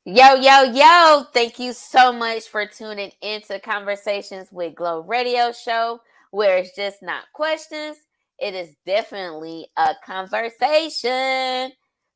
Yo, yo, yo. Thank you so much for tuning into Conversations with Glow Radio Show, where it's just not questions. It is definitely a conversation.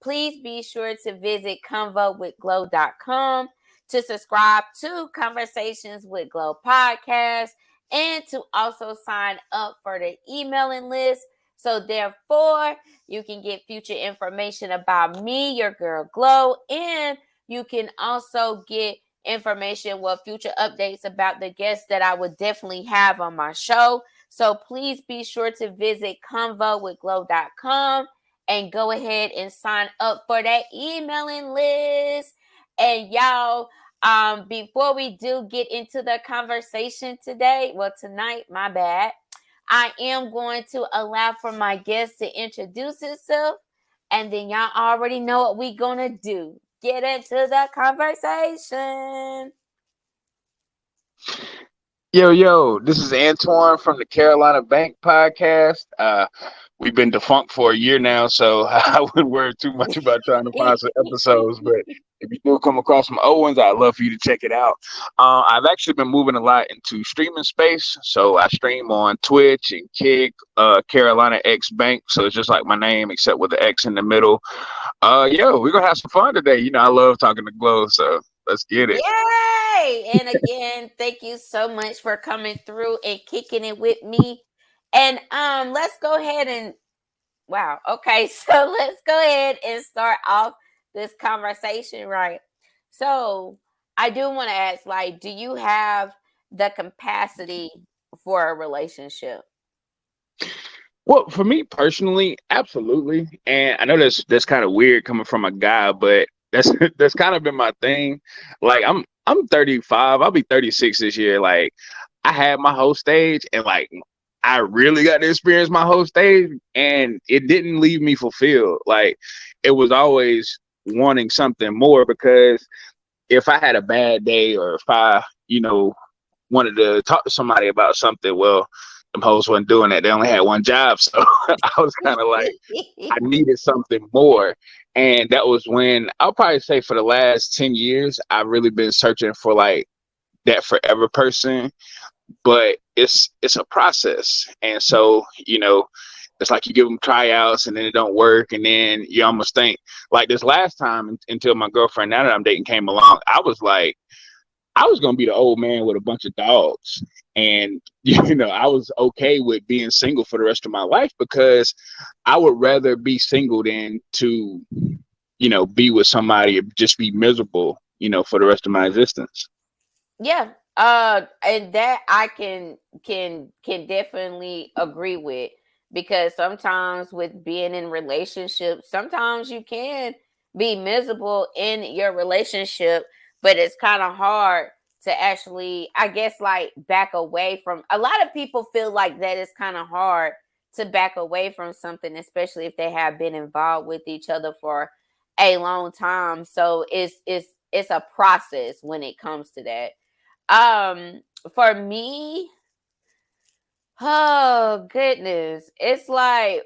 Please be sure to visit convowithglow.com to subscribe to Conversations with Glow podcast and to also sign up for the emailing list. So therefore, you can get future information about me, your girl Glow, and you can also get information with future updates about the guests that I would definitely have on my show. So please be sure to visit convowithglow.com and go ahead and sign up for that emailing list. And y'all, before we do get into the conversation today, well, tonight, my bad, I am going to allow for my guest to introduce himself, and then y'all already know what we gonna do. Get into the conversation. Yo, this is Antwuan from the Carolina Bank podcast. We've been defunct for a year now, so I wouldn't worry too much about trying to find some episodes. But if you do come across some old ones, I'd love for you to check it out. I've actually been moving a lot into streaming space, so I stream on Twitch and Kick, Carolina X Bank. So it's just like my name, except with the X in the middle. We're gonna have some fun today. You know, I love talking to Glow, so let's get it. Yay! And again, thank you so much for coming through and kicking it with me. And let's go ahead and wow. Okay, so let's go ahead and start off this conversation, right? So I do want to ask, like, do you have the capacity for a relationship? Well, for me personally, absolutely. And I know that's kind of weird coming from a guy, but that's that's kind of been my thing. Like I'm 35, I'll be 36 this year. Like I had my whole stage and like I really got to experience my whole stage and it didn't leave me fulfilled. Like it was always wanting something more because if I had a bad day or if I wanted to talk to somebody about something, well, them hoes wasn't doing that. They only had one job. So I was kind of like, I needed something more. And that was when I'll probably say for the last 10 years, I've really been searching for like that forever person. But it's a process. And so, it's like you give them tryouts and then it don't work. And then you almost think like this last time until my girlfriend now that I'm dating came along, I was like, I was gonna be the old man with a bunch of dogs, and I was okay with being single for the rest of my life because I would rather be single than to, be with somebody and just be miserable, for the rest of my existence. Yeah. And that I can definitely agree with, because sometimes with being in relationships, sometimes you can be miserable in your relationship, but it's kind of hard to actually, I guess, like back away from. A lot of people feel like that it's kind of hard to back away from something, especially if they have been involved with each other for a long time. So it's a process when it comes to that. Um, for me, oh goodness, it's like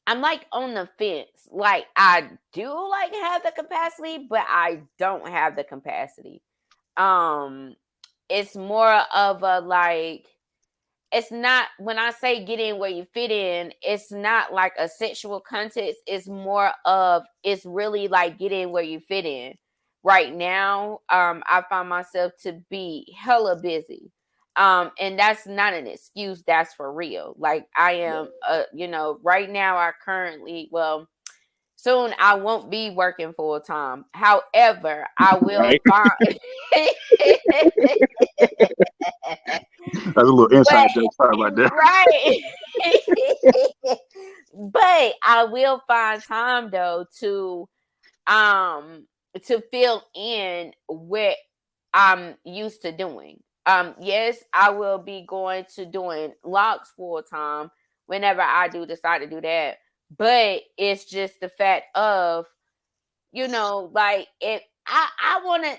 I'm like on the fence. Like I do like have the capacity, but I don't have the capacity. Um, it's more of a like, it's not, when I say get in where you fit in, it's not like a sexual context. It's more of, it's really like get in where you fit in. Right now, I find myself to be hella busy. And that's not an excuse, that's for real. Like I am right now I currently, well, soon I won't be working full time. However, I will Right? find That's a little but inside joke. Sorry about that. right. But I will find time though um to fill in what I'm used to doing. Yes, I will be going to doing locks full time whenever I do decide to do that. But it's just the fact of, like if I want to,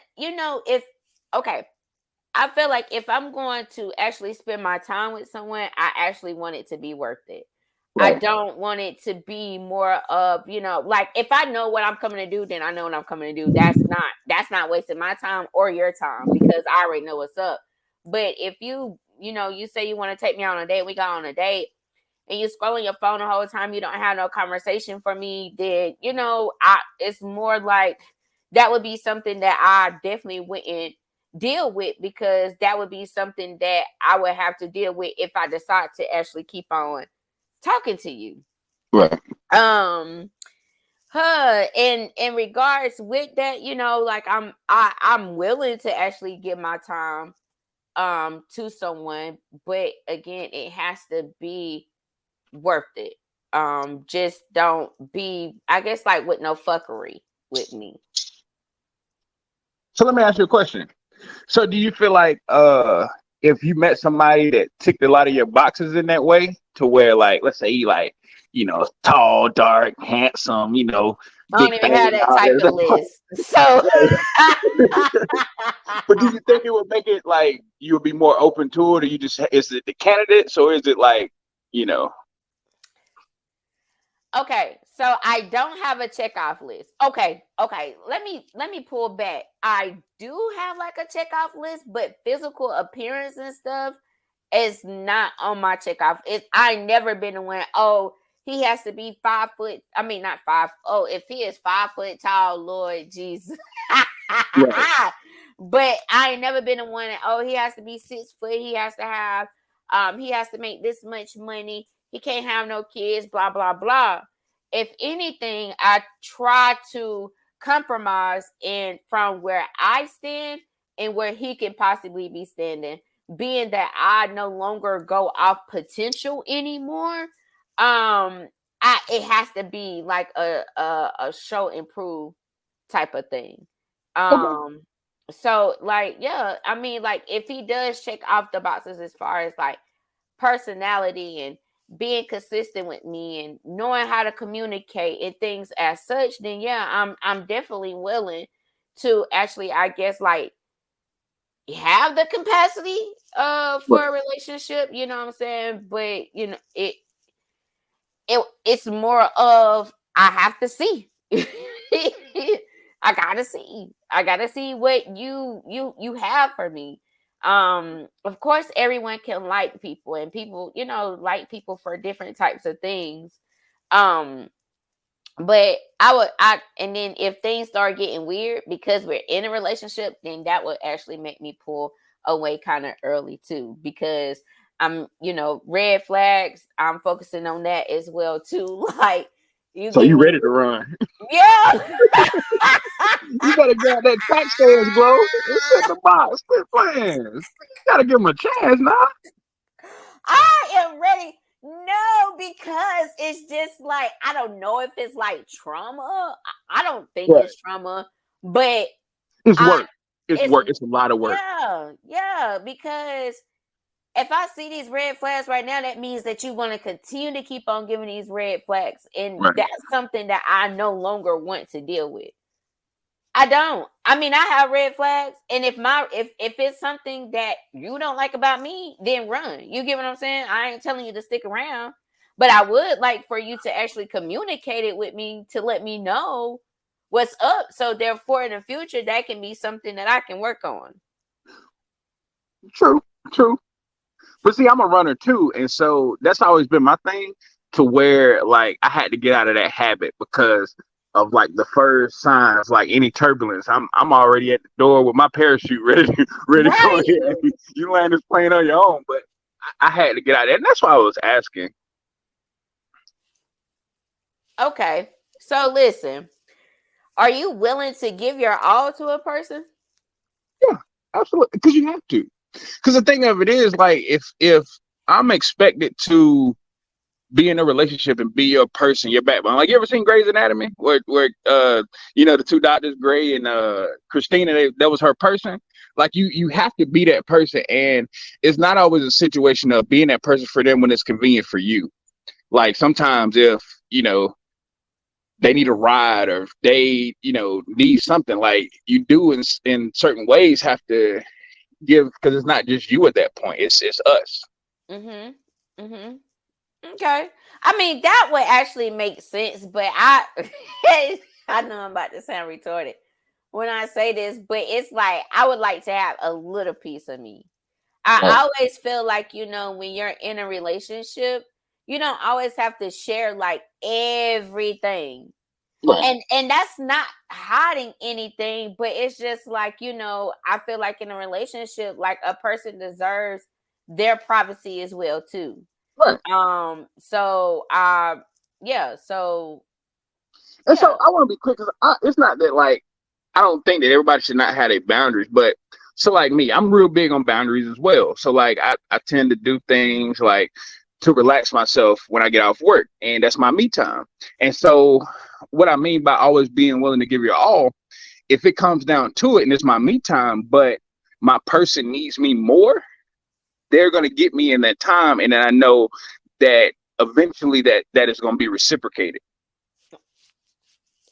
if okay, I feel like if I'm going to actually spend my time with someone, I actually want it to be worth it. I Right. don't want it to be more of, like if I know what I'm coming to do, then I know what I'm coming to do. That's not wasting my time or your time because I already know what's up. But if you say you want to take me on a date, we got on a date and you scrolling your phone the whole time, you don't have no conversation for me, then it's more like that would be something that I definitely wouldn't deal with because that would be something that I would have to deal with if I decide to actually keep on talking to you. Right. Um in regards with that, like I'm willing to actually give my time to someone, but again, it has to be worth it. Just don't be, I guess, like with no fuckery with me. So let me ask you a question. So do you feel like if you met somebody that ticked a lot of your boxes in that way, to where like let's say like tall, dark, handsome, I big don't even fat have and that all type of that. list. So But do you think it would make it like you would be more open to it, or you just is it the candidates, or is it like you know? okay, so I don't have a checkoff list. Okay. Let me pull back. I do have like a checkoff list, but physical appearance and stuff is not on my checkoff. I never been the one. Oh, he has to be 5 foot. I mean, not five. Oh, if he is 5 foot tall, Lord Jesus. Right. But I ain't never been the one. Oh, he has to be 6 foot. He has to have. He has to make this much money. He can't have no kids. Blah blah blah. If anything, I try to compromise in from where I stand and where he can possibly be standing, being that I no longer go off potential anymore. It has to be like a show improve type of thing. Okay. um so like, yeah, I mean, like if he does check off the boxes as far as like personality and being consistent with me and knowing how to communicate and things as such, then yeah, I'm definitely willing to actually, I guess, like have the capacity Right. for a relationship, you know what I'm saying? But it's more of I have to see. I gotta see what you have for me. Of course everyone can like people, and people, like people for different types of things. Um but I and then if things start getting weird because we're in a relationship, then that would actually make me pull away kind of early too, because red flags, I'm focusing on that as well too. Like, you So give you me, ready to run? yeah. You better grab that tax stands, Glow. It's in the box. Quit playing. You gotta give them a chance now. I am ready. No, because it's just like, I don't know if it's like trauma. I don't think Right. it's trauma, but It's I work. It's it's work. It's a lot of work. yeah, because if I see these red flags right now, that means that you want to continue to keep on giving these red flags, and Right. that's something that I no longer want to deal with. I don't. I mean, I have red flags, and if it's something that you don't like about me, then run. You get what I'm saying? I ain't telling you to stick around, but I would like for you to actually communicate it with me to let me know what's up. So therefore, in the future, that can be something that I can work on. True. True. But see, I'm a runner too, and so that's always been my thing. To where like I had to get out of that habit because of like the first signs, like any turbulence. I'm already at the door with my parachute ready ready to go Right. ahead. You land this plane on your own, but I had to get out of that, and that's why I was asking. Okay. So listen, are you willing to give your all to a person? Yeah, absolutely, because you have to. Because the thing of it is, like, if I'm expected to be in a relationship and be your person, your backbone. Like, you ever seen Grey's Anatomy, where the two doctors, Grey and Christina, that was her person. Like, you have to be that person, and it's not always a situation of being that person for them when it's convenient for you. Like, sometimes if they need a ride, or if they need something, like, you do in certain ways have to give, because it's not just you at that point, it's us. Mm-hmm. Mm-hmm. Okay. I mean, that would actually make sense, but I I know I'm about to sound retarded when I say this, but it's like I would like to have a little piece of me. Right. I always feel like, when you're in a relationship, you don't always have to share like everything. Right. And that's not hiding anything, but it's just like, I feel like in a relationship, like a person deserves their privacy as well too. Right. So yeah, so And so yeah. I want to be clear because it's not that like I don't think that everybody should not have their boundaries, but so like me, I'm real big on boundaries as well. So like I tend to do things like to relax myself when I get off work, and that's my me time. And so what I mean by always being willing to give your all, if it comes down to it and it's my me time, but my person needs me more, they're gonna get me in that time, and then I know that eventually that is gonna be reciprocated.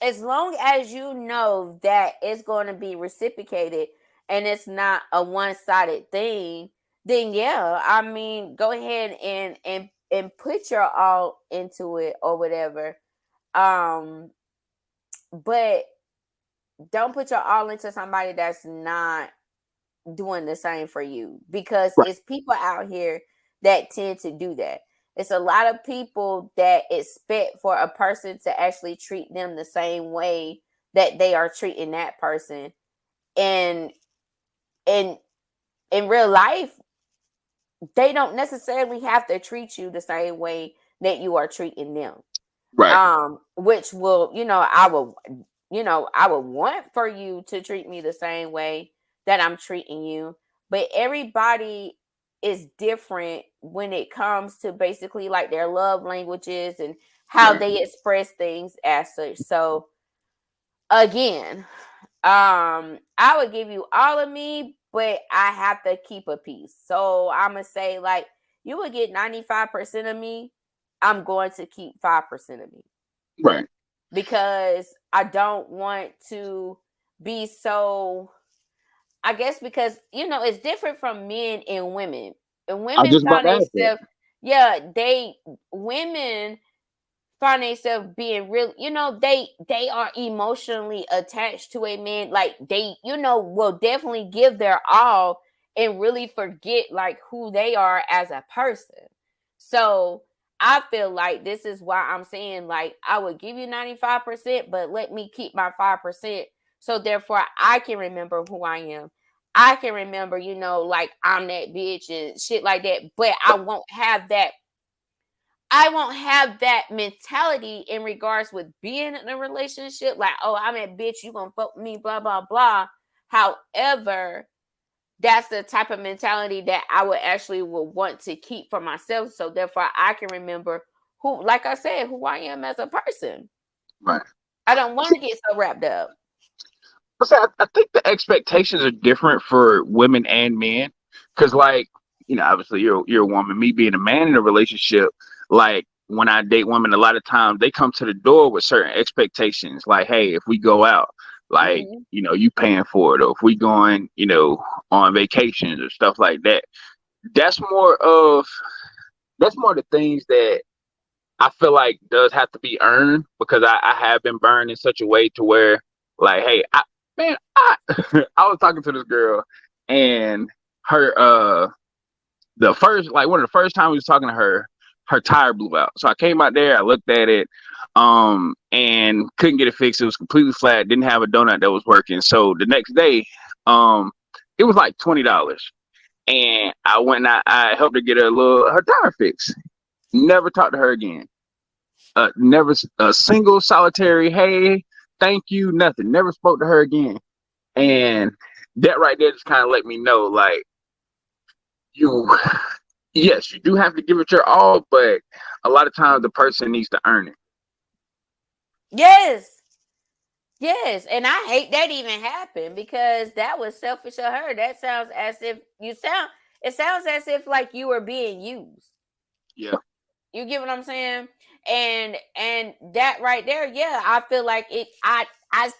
As long as you know that it's going to be reciprocated and it's not a one-sided thing, then yeah, I mean, go ahead and put your all into it or whatever. Um, but don't put your all into somebody that's not doing the same for you, because Right. it's people out here that tend to do that. It's a lot of people that expect for a person to actually treat them the same way that they are treating that person. And in in real life, they don't necessarily have to treat you the same way that you are treating them. Right. Which will, I would want for you to treat me the same way that I'm treating you. But everybody is different when it comes to basically like their love languages and how Right. they express things as such. So again, I would give you all of me, but I have to keep a piece. So I'm gonna say like you would get 95% of me. I'm going to keep 5% of me, Right. because I don't want to be so, I guess, because it's different from men and women. And I was women just about find to ask that. themselves, yeah, women find themselves being real, they are emotionally attached to a man. Like they, will definitely give their all and really forget like who they are as a person. So I feel like this is why I'm saying like I would give you 95%, but let me keep my 5%. So therefore I can remember who I am. I can remember, like I'm that bitch and shit like that, but I won't have that mentality in regards with being in a relationship. Like, oh, I'm a bitch, you gonna fuck me, blah, blah, blah. However, that's the type of mentality that I would want to keep for myself. So therefore I can remember who, like I said, who I am as a person. Right. I don't want to get so wrapped up. But see, I think the expectations are different for women and men. Cause like, obviously you're a woman. Me being a man in a relationship, like when I date women, a lot of times they come to the door with certain expectations. Like, hey, if we go out, like, Hmm. you paying for it, or if we going, on vacations or stuff like that. That's more of that's more the things that I feel like does have to be earned, because I have been burned in such a way to where like, hey, I I was talking to this girl, and her the first, like, one of the first time we was talking to her tire blew out. So I came out there, I looked at it, and couldn't get it fixed. It was completely flat, didn't have a donut that was working. So the next day, um it was like $20. And I went and I helped her get her tire fixed. Never talked to her again. Never a single solitary hey, thank you, nothing. Never spoke to her again. And that right there just kind of let me know, like, you, yes, you do have to give it your all, but a lot of times the person needs to earn it. Yes. Yes. And I hate that even happened, because that was selfish of her. That sounds as if it sounds as if like you were being used. Yeah. You get what I'm saying? And that right there, yeah, I feel like I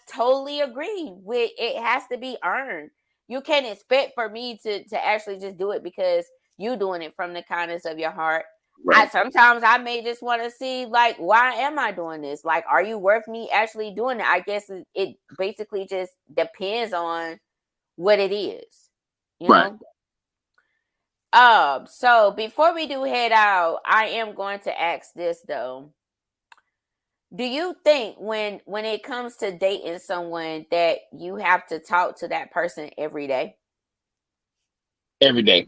totally agree with it has to be earned. You can't expect for me to actually just do it because you doing it from the kindness of your heart. Right. Sometimes I may just want to see, like, why am I doing this? Like, are you worth me actually doing it? I guess it basically just depends on what it is, you Right. know. So before we do head out, I am going to ask this though. Do you think when it comes to dating someone that you have to talk to that person every day? Every day.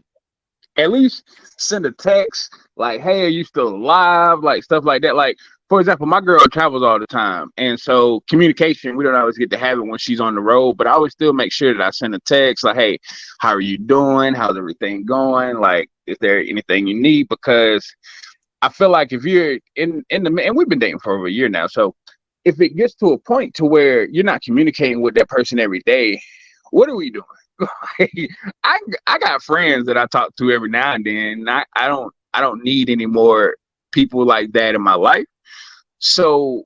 At least send a text like, "Hey, are you still alive?" Like stuff like that. Like, for example, my girl travels all the time, and so communication we don't always get to have it when she's on the road. But I always still make sure that I send a text like, "Hey, how are you doing? How's everything going? Like, is there anything you need?" Because I feel like if you're in the and we've been dating for over a year now, so if it gets to a point to where you're not communicating with that person every day, what are we doing? I got friends that I talk to every now and then. I don't need any more people like that in my life. So,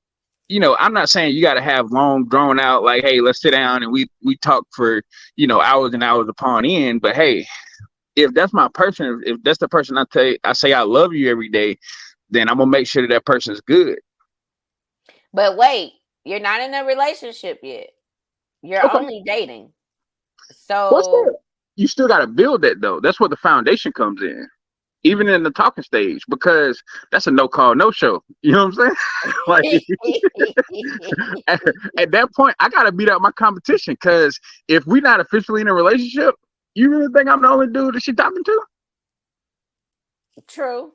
I'm not saying you got to have long drawn out like, hey, let's sit down and we talk for hours and hours upon end. But hey, if that's my person, if that's the person I say I love you every day, then I'm gonna make sure that that person's good. But wait, you're not in a relationship yet. You're Okay, only dating. what's So that? You still got to build that though. That's where the foundation comes in, even in the talking stage, because that's a no call, no show. You know what I'm saying? Like at, at that point, I gotta beat out my competition because if we're not officially in a relationship, you really think I'm the only dude that she talking to? true.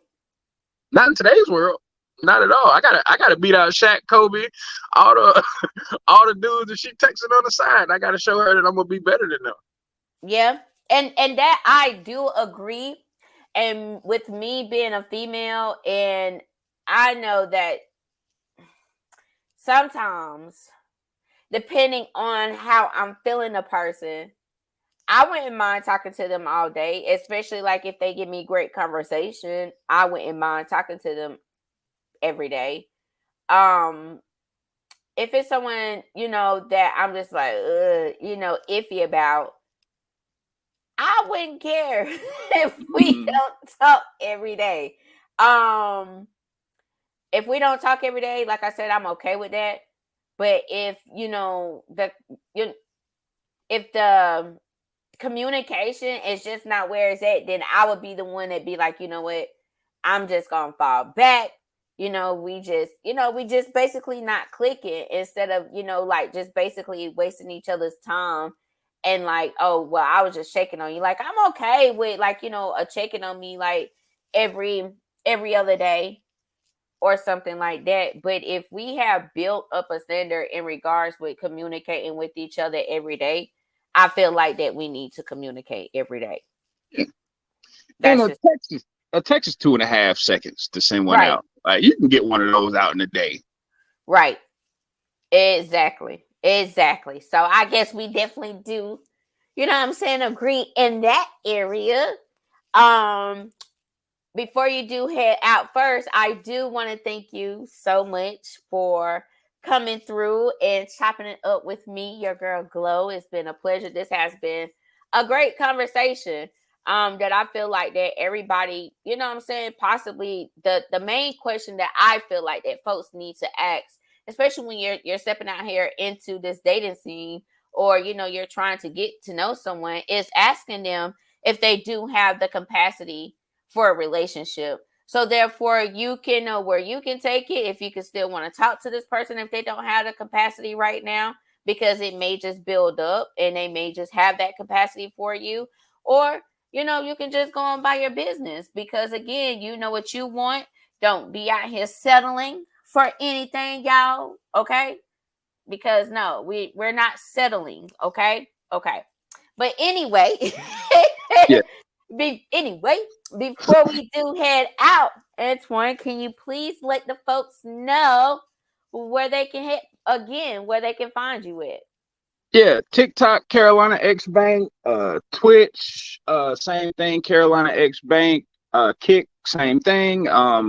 Not in today's world. Not at all. I gotta beat out Shaq, Kobe, all the all the dudes that she texting on the side. I gotta show her that I'm gonna be better than them. Yeah. And that I do agree. And with me being a female, and I know that sometimes, depending on how I'm feeling a person, I wouldn't mind talking to them all day, especially like if they give me great conversation. I wouldn't mind talking to them every day. Um, if it's someone, that I'm just like, iffy about, I wouldn't care if we Mm, don't talk every day. Um, if we don't talk every day, like I said, I'm okay with that. But if you if the communication is just not where it's at, then I would be the one that be like, you know what, I'm just gonna fall back. We just basically not clicking instead of, like just basically wasting each other's time and like, oh well, I was just checking on you. Like I'm okay with like, a checking on me like every other day or something like that. But if we have built up a standard in regards with communicating with each other every day, I feel like that we need to communicate every day. yeah. And That's just a text is 2.5 seconds to send one right. out. Like you can get one of those out in a day. Right. Exactly. Exactly. So I guess we definitely do, what I'm saying, agree in that area. Um, Before you do head out first, I do want to thank you so much for coming through and chopping it up with me, your girl Glow. It's been a pleasure. This has been a great conversation. That I feel like that everybody, what I'm saying, possibly the main question that I feel like that folks need to ask, especially when you're stepping out here into this dating scene, or you're trying to get to know someone, is asking them if they do have the capacity for a relationship. So therefore, you can know where you can take it, if you can still want to talk to this person if they don't have the capacity right now, because it may just build up and they may just have that capacity for you. Or, you can just go on by your business, because again, you know what you want. Don't be out here settling for anything, y'all. Okay? Because no, we're not settling. Okay? Okay. But anyway, Yeah. anyway, before we do head out, Antwuan, can you please let the folks know where they can hit again, where they can find you at? Yeah, TikTok, Carolina X Bank, Twitch, same thing, Carolina X Bank, Kick, same thing.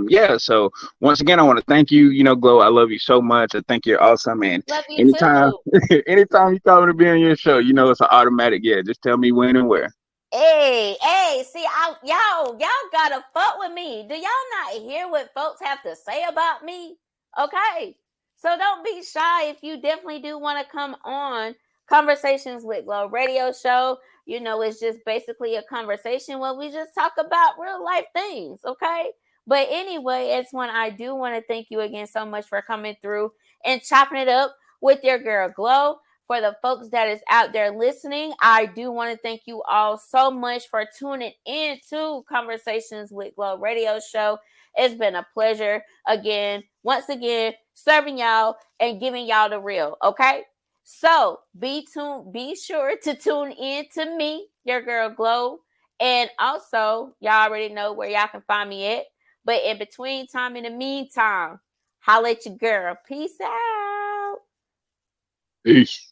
Yeah, so once again, I want to thank you, Glow. I love you so much. I think you're awesome. And Love you anytime, too. anytime you call me to be on your show, it's an automatic, yeah, just tell me when and where. Hey, see, y'all gotta fuck with me. Do y'all not hear what folks have to say about me? Okay, so don't be shy if you definitely do want to come on Conversations with Glow radio show. You know, it's just basically a conversation where we just talk about real life things, okay? But anyway, it's when I do want to thank you again so much for coming through and chopping it up with your girl Glow. For the folks that is out there listening, I do want to thank you all so much for tuning in to Conversations with Glow radio show. It's been a pleasure again, once again, serving y'all and giving y'all the real, okay? So be sure to tune in to me, your girl Glow. And also, y'all already know where y'all can find me at. But in between time, in the meantime, holla at your girl. Peace out. Peace.